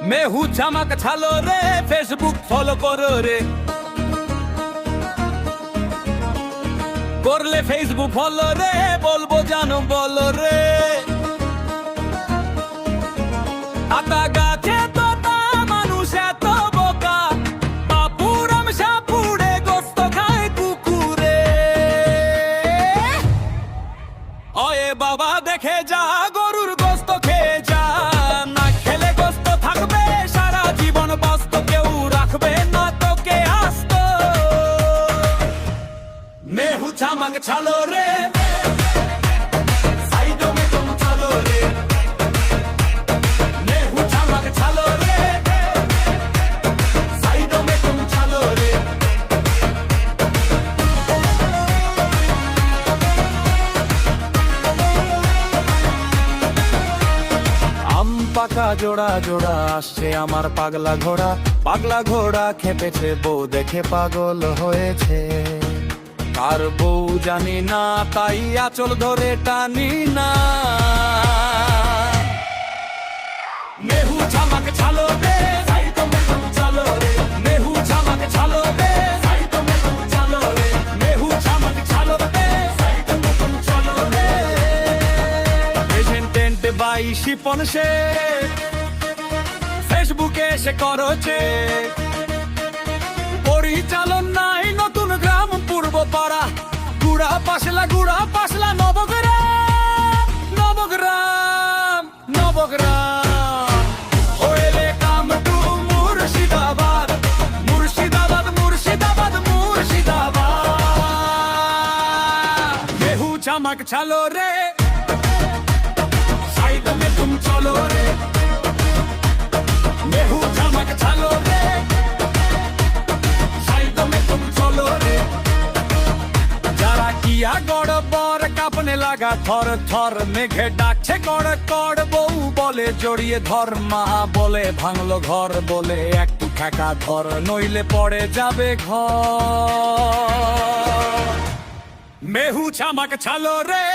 মেহু চামাক ছালো রে, ফেসবুক ফলো করো রে। করলে ফেসবুক ফলো রে, বলবো জানো বলো রে। আতা গাছে তোতা, মানুষ এত বোকা, বাপুরাম সাপুড়ে গোস্ত খায় কুকুরে। অয়ে বাবা দেখে যা, গরুর গোস্ত খেয়ে যা, না খেলে গোস্ত থাকবে সারা জীবন বস্ত, কেউ রাখবে না তোকে আস্ত। মেহু চামাক ছালো রে, সাইডো মে তুম চলো রে। মেহু চামাক ছালো রে, সাইডো মে তুম চলো রে। আম পাকা জোড়া জোড়া, আসছে আমার পাগলা ঘোড়া। পাগলা ঘোড়া খেপেছে, বউ দেখে পাগল হয়েছে। কার বউ জানি না, তাই আঁচল ধরে টানি না। মেহু চামাক ছালো রে, সাইডো মে তুম চলো রে। মেহু চামাক ছালো রে, সাইডো মে তুম চলো রে। মেহু চামাক ছালো রে, সাইডো মে তুম চলো রে। প্রেজেন্টেন্ট বাই শিপন সে, ফেসবুকে এসে করো চেক। পরিচালন নাই নতুন গ্রাম পূর্ব পাড়া, Gura Pashla Nabagram, Nabagram, Nabagram. Welcome to Murshidabad, Murshidabad, Murshidabad, Murshidabad. মেহু চামাক ছালো রে, সাইড মে তুম চলো রে। মেহু চামাক ছালো রে, সাইড মে তুম চলো রে। যারা কিয়া গড়বড় কাঁপনে লাগা থর থর, মেঘে ডাকছে কড় কড়, বউ বলে জড়িয়ে ধর, মা বলে ভাঙলো ঘর, বলে একটু ঠেকা ধর, নইলে পড়ে যাবে ঘর। মেহু চামাক ছালো রে।